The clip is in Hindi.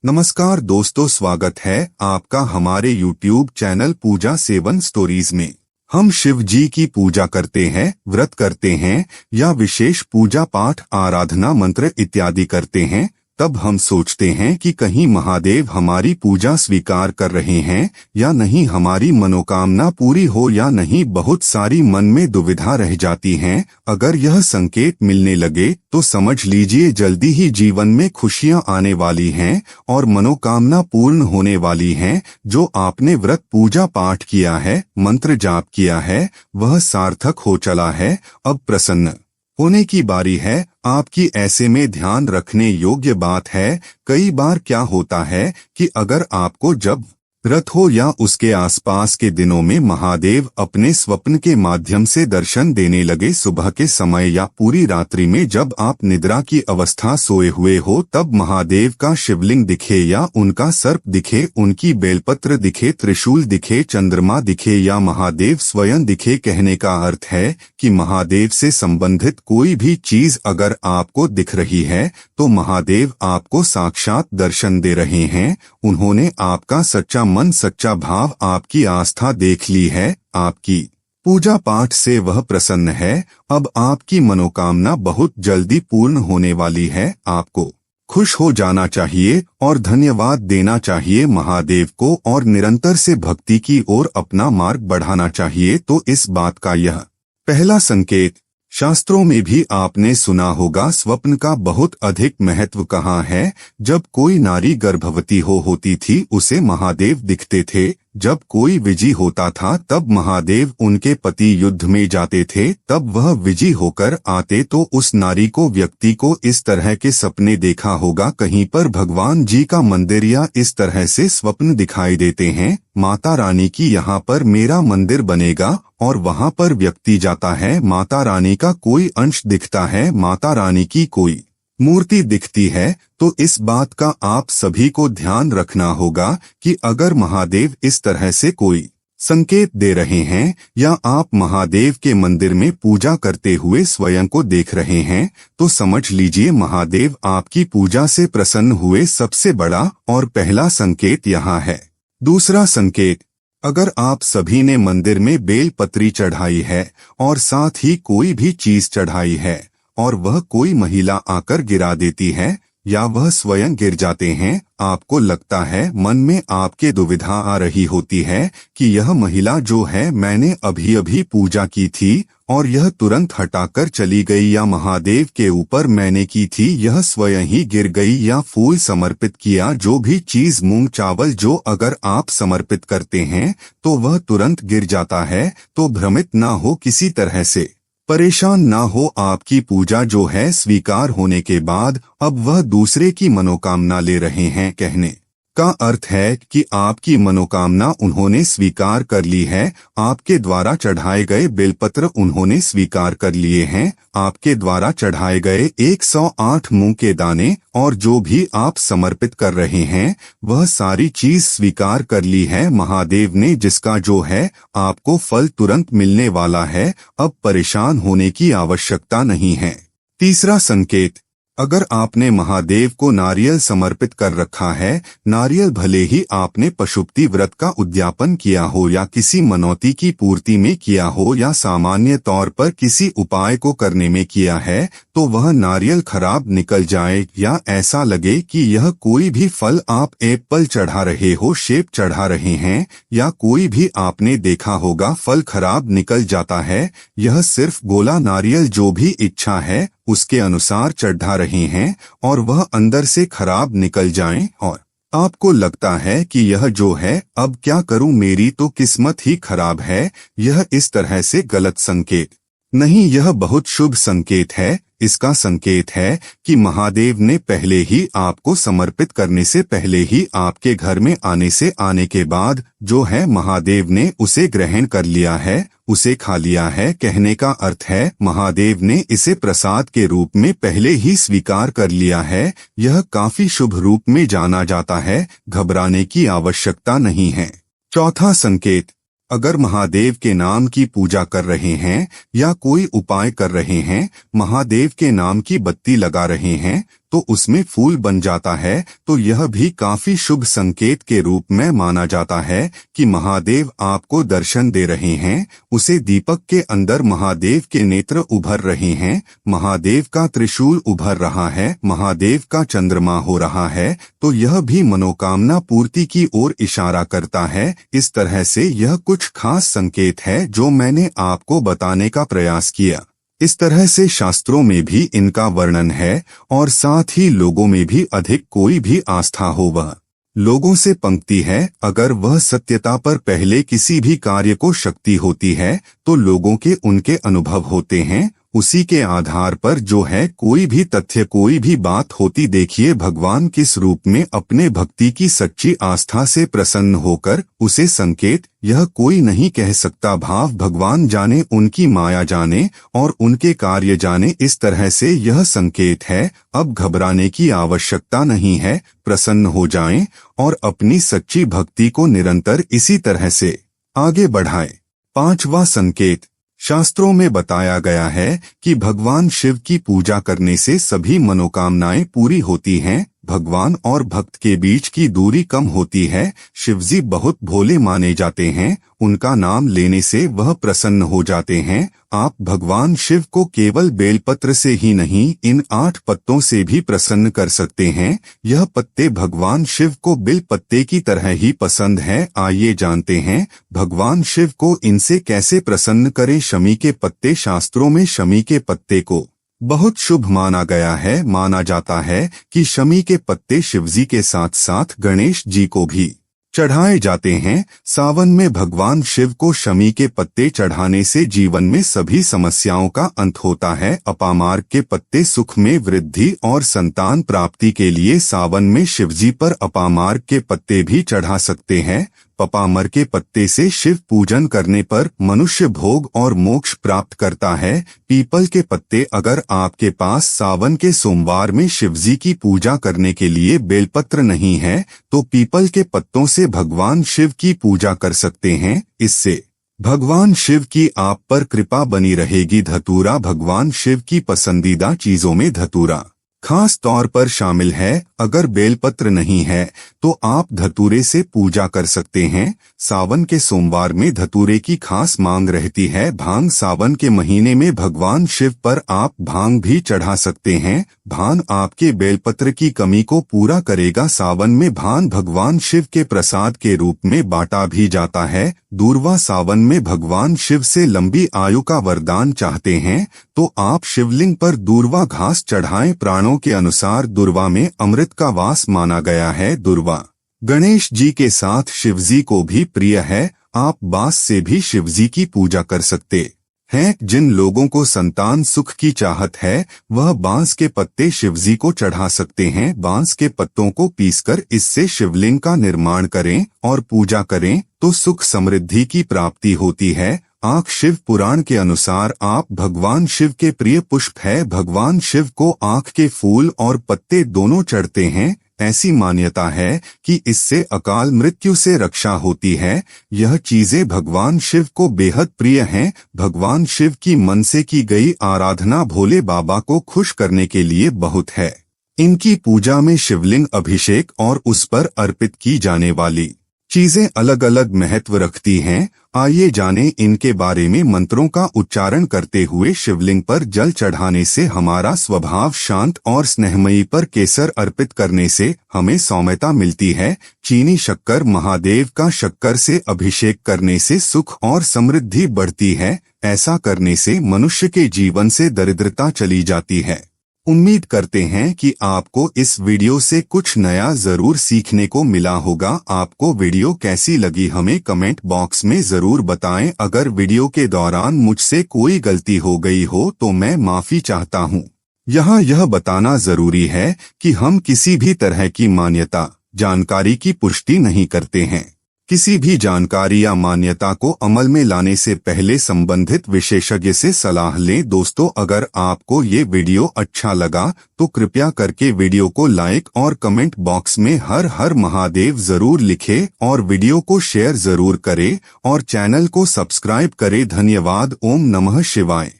नमस्कार दोस्तों, स्वागत है आपका हमारे YouTube चैनल पूजा सेवन स्टोरीज में। हम शिव जी की पूजा करते हैं, व्रत करते हैं या विशेष पूजा पाठ, आराधना, मंत्र इत्यादि करते हैं, तब हम सोचते हैं कि कहीं महादेव हमारी पूजा स्वीकार कर रहे हैं या नहीं, हमारी मनोकामना पूरी हो या नहीं। बहुत सारी मन में दुविधा रह जाती हैं। अगर यह संकेत मिलने लगे तो समझ लीजिए जल्दी ही जीवन में खुशियां आने वाली हैं और मनोकामना पूर्ण होने वाली हैं। जो आपने व्रत पूजा पाठ किया है, मंत्र जाप किया है, वह सार्थक हो चला है। अब प्रसन्न होने की बारी है आपकी। ऐसे में ध्यान रखने योग्य बात है, कई बार क्या होता है कि अगर आपको जब व्रत हो या उसके आसपास के दिनों में महादेव अपने स्वप्न के माध्यम से दर्शन देने लगे, सुबह के समय या पूरी रात्रि में जब आप निद्रा की अवस्था सोए हुए हो, तब महादेव का शिवलिंग दिखे या उनका सर्प दिखे, उनकी बेलपत्र दिखे, त्रिशूल दिखे, चंद्रमा दिखे या महादेव स्वयं दिखे, कहने का अर्थ है कि महादेव से संबंधित कोई भी चीज अगर आपको दिख रही है तो महादेव आपको साक्षात दर्शन दे रहे हैं। उन्होंने आपका सच्चा मन, सच्चा भाव, आपकी आस्था देख ली है। आपकी पूजा पाठ से वह प्रसन्न है। अब आपकी मनोकामना बहुत जल्दी पूर्ण होने वाली है। आपको खुश हो जाना चाहिए और धन्यवाद देना चाहिए महादेव को और निरंतर से भक्ति की ओर अपना मार्ग बढ़ाना चाहिए। तो इस बात का यह पहला संकेत। शास्त्रों में भी आपने सुना होगा, स्वप्न का बहुत अधिक महत्व कहाँ है। जब कोई नारी गर्भवती होती थी उसे महादेव दिखते थे। जब कोई विजयी होता था तब महादेव उनके पति युद्ध में जाते थे, तब वह विजयी होकर आते तो उस नारी को, व्यक्ति को इस तरह के सपने देखा होगा। कहीं पर भगवान जी का मंदिर या इस तरह से स्वप्न दिखाई देते हैं, माता रानी की यहाँ पर मेरा मंदिर बनेगा, और वहाँ पर व्यक्ति जाता है, माता रानी का कोई अंश दिखता है, माता रानी की कोई मूर्ति दिखती है। तो इस बात का आप सभी को ध्यान रखना होगा कि अगर महादेव इस तरह से कोई संकेत दे रहे हैं या आप महादेव के मंदिर में पूजा करते हुए स्वयं को देख रहे हैं, तो समझ लीजिए महादेव आपकी पूजा से प्रसन्न हुए। सबसे बड़ा और पहला संकेत यहाँ है। दूसरा संकेत, अगर आप सभी ने मंदिर में बेल पत्री चढ़ाई है और साथ ही कोई भी चीज चढ़ाई है और वह कोई महिला आकर गिरा देती है या वह स्वयं गिर जाते हैं, आपको लगता है, मन में आपके दुविधा आ रही होती है कि यह महिला जो है मैंने अभी अभी पूजा की थी और यह तुरंत हटाकर चली गई, या महादेव के ऊपर मैंने की थी यह स्वयं ही गिर गई, या फूल समर्पित किया, जो भी चीज, मूंग चावल जो अगर आप समर्पित करते हैं तो वह तुरंत गिर जाता है। तो भ्रमित ना हो, किसी तरह से परेशान ना हो। आपकी पूजा जो है स्वीकार होने के बाद अब वह दूसरे की मनोकामना ले रहे हैं, कहने का अर्थ है कि आपकी मनोकामना उन्होंने स्वीकार कर ली है। आपके द्वारा चढ़ाए गए बेलपत्र उन्होंने स्वीकार कर लिए हैं। आपके द्वारा चढ़ाए गए 108 मूंग के दाने और जो भी आप समर्पित कर रहे हैं वह सारी चीज स्वीकार कर ली है महादेव ने, जिसका जो है आपको फल तुरंत मिलने वाला है। अब परेशान होने की आवश्यकता नहीं है। तीसरा संकेत, अगर आपने महादेव को नारियल समर्पित कर रखा है, नारियल भले ही आपने पशुपति व्रत का उद्यापन किया हो या किसी मनौती की पूर्ति में किया हो या सामान्य तौर पर किसी उपाय को करने में किया है, तो वह नारियल खराब निकल जाए या ऐसा लगे कि यह कोई भी फल, आप एप्पल चढ़ा रहे हो, सेब चढ़ा रहे हैं या कोई भी आपने देखा होगा फल खराब निकल जाता है, यह सिर्फ गोला नारियल जो भी इच्छा है उसके अनुसार चढ़ा रहे हैं और वह अंदर से खराब निकल जाएं और आपको लगता है कि यह जो है अब क्या करूं, मेरी तो किस्मत ही खराब है, यह इस तरह से गलत संकेत नहीं, यह बहुत शुभ संकेत है। इसका संकेत है कि महादेव ने पहले ही आपको समर्पित करने से पहले ही आपके घर में आने के बाद जो है महादेव ने उसे ग्रहण कर लिया है, उसे खा लिया है। कहने का अर्थ है महादेव ने इसे प्रसाद के रूप में पहले ही स्वीकार कर लिया है। यह काफी शुभ रूप में जाना जाता है, घबराने की आवश्यकता नहीं है। चौथा संकेत, अगर महादेव के नाम की पूजा कर रहे हैं या कोई उपाय कर रहे हैं, महादेव के नाम की बत्ती लगा रहे हैं, तो उसमें फूल बन जाता है, तो यह भी काफी शुभ संकेत के रूप में माना जाता है कि महादेव आपको दर्शन दे रहे हैं। उसे दीपक के अंदर महादेव के नेत्र उभर रहे हैं, महादेव का त्रिशूल उभर रहा है, महादेव का चंद्रमा हो रहा है, तो यह भी मनोकामना पूर्ति की ओर इशारा करता है। इस तरह से यह कुछ खास संकेत है जो मैंने आपको बताने का प्रयास किया। इस तरह से शास्त्रों में भी इनका वर्णन है और साथ ही लोगों में भी अधिक कोई भी आस्था हो वह लोगों से पंक्ति है। अगर वह सत्यता पर पहले किसी भी कार्य को शक्ति होती है तो लोगों के उनके अनुभव होते हैं, उसी के आधार पर जो है कोई भी तथ्य कोई भी बात होती। देखिए भगवान किस रूप में अपने भक्ति की सच्ची आस्था से प्रसन्न होकर उसे संकेत, यह कोई नहीं कह सकता। भाव भगवान जाने, उनकी माया जाने और उनके कार्य जाने। इस तरह से यह संकेत है। अब घबराने की आवश्यकता नहीं है, प्रसन्न हो जाएं और अपनी सच्ची भक्ति को निरंतर इसी तरह से आगे बढ़ाएं। पांचवा संकेत, शास्त्रों में बताया गया है कि भगवान शिव की पूजा करने से सभी मनोकामनाएं पूरी होती हैं, भगवान और भक्त के बीच की दूरी कम होती है। शिवजी बहुत भोले माने जाते हैं, उनका नाम लेने से वह प्रसन्न हो जाते हैं। आप भगवान शिव को केवल बेलपत्र से ही नहीं, इन 8 पत्तों से भी प्रसन्न कर सकते हैं। यह पत्ते भगवान शिव को बिल पत्ते की तरह ही पसंद है। आइए जानते हैं भगवान शिव को इनसे कैसे प्रसन्न करें। शमी के पत्ते, शास्त्रों में शमी के पत्ते को बहुत शुभ माना गया है। माना जाता है कि शमी के पत्ते शिवजी के साथ साथ गणेश जी को भी चढ़ाए जाते हैं। सावन में भगवान शिव को शमी के पत्ते चढ़ाने से जीवन में सभी समस्याओं का अंत होता है। अपामार्ग के पत्ते सुख में वृद्धि और संतान प्राप्ति के लिए सावन में शिवजी पर अपामार्ग के पत्ते भी चढ़ा सकते हैं। पपामर के पत्ते से शिव पूजन करने पर मनुष्य भोग और मोक्ष प्राप्त करता है। पीपल के पत्ते, अगर आपके पास सावन के सोमवार में शिवजी की पूजा करने के लिए बेलपत्र नहीं है तो पीपल के पत्तों से भगवान शिव की पूजा कर सकते हैं। इससे भगवान शिव की आप पर कृपा बनी रहेगी। धतूरा, भगवान शिव की पसंदीदा चीजों में धतूरा खास तौर पर शामिल है। अगर बेलपत्र नहीं है तो आप धतूरे से पूजा कर सकते हैं। सावन के सोमवार में धतूरे की खास मांग रहती है। भांग, सावन के महीने में भगवान शिव पर आप भांग भी चढ़ा सकते हैं। भांग आपके बेलपत्र की कमी को पूरा करेगा। सावन में भांग भगवान शिव के प्रसाद के रूप में बांटा भी जाता है। दूर्वा, सावन में भगवान शिव से लंबी आयु का वरदान चाहते हैं तो आप शिवलिंग पर दूर्वा घास चढ़ाएं। प्राणों के अनुसार दूर्वा में अमृत का वास माना गया है। दूर्वा गणेश जी के साथ शिवजी को भी प्रिय है। आप बांस से भी शिवजी की पूजा कर सकते हैं। जिन लोगों को संतान सुख की चाहत है वह बांस के पत्ते शिवजी को चढ़ा सकते हैं। बांस के पत्तों को पीसकर इससे शिवलिंग का निर्माण करें और पूजा करें तो सुख समृद्धि की प्राप्ति होती है। आँख, शिव पुराण के अनुसार आप भगवान शिव के प्रिय पुष्प है। भगवान शिव को आँख के फूल और पत्ते दोनों चढ़ते हैं। ऐसी मान्यता है कि इससे अकाल मृत्यु से रक्षा होती है। यह चीजें भगवान शिव को बेहद प्रिय हैं। भगवान शिव की मन से की गई आराधना भोले बाबा को खुश करने के लिए बहुत है। इनकी पूजा में शिवलिंग, अभिषेक और उस पर अर्पित की जाने वाली चीजें अलग अलग महत्व रखती हैं। आइए जानें इनके बारे में। मंत्रों का उच्चारण करते हुए शिवलिंग पर जल चढ़ाने से हमारा स्वभाव शांत और स्नेहमयी पर केसर अर्पित करने से हमें सौम्यता मिलती है। चीनी शक्कर, महादेव का शक्कर से अभिषेक करने से सुख और समृद्धि बढ़ती है। ऐसा करने से मनुष्य के जीवन से दरिद्रता चली जाती है। उम्मीद करते हैं कि आपको इस वीडियो से कुछ नया जरूर सीखने को मिला होगा। आपको वीडियो कैसी लगी हमें कमेंट बॉक्स में जरूर बताएं। अगर वीडियो के दौरान मुझसे कोई गलती हो गई हो तो मैं माफी चाहता हूं। यहाँ यह बताना जरूरी है कि हम किसी भी तरह की मान्यता, जानकारी की पुष्टि नहीं करते हैं। किसी भी जानकारी या मान्यता को अमल में लाने से पहले संबंधित विशेषज्ञ से सलाह लें। दोस्तों, अगर आपको ये वीडियो अच्छा लगा तो कृपया करके वीडियो को लाइक और कमेंट बॉक्स में हर हर महादेव जरूर लिखें और वीडियो को शेयर जरूर करें और चैनल को सब्सक्राइब करें। धन्यवाद। ओम नमः शिवाय।